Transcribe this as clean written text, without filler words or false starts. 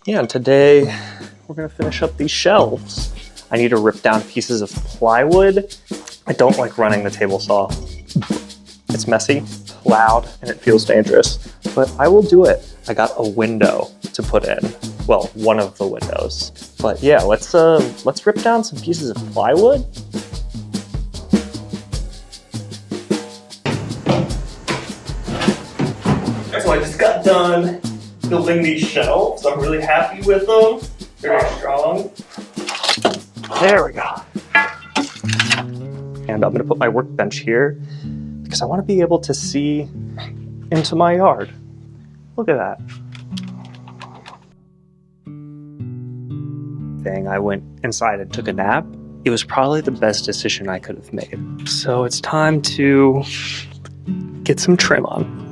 Yeah, and today we're gonna finish up these shelves. I need to rip down pieces of plywood. I don't like running the table saw. It's messy, loud, and it feels dangerous, but I will do it. I got a window to put in. Well, one of the windows. But yeah, let's rip down some pieces of plywood. So I just got done building these shelves. I'm really happy with them. Very strong. There we go. And I'm gonna put my workbench here because I want to be able to see into my yard. Look at that. I went inside and took a nap. It was probably the best decision I could have made. So it's time to get some trim on.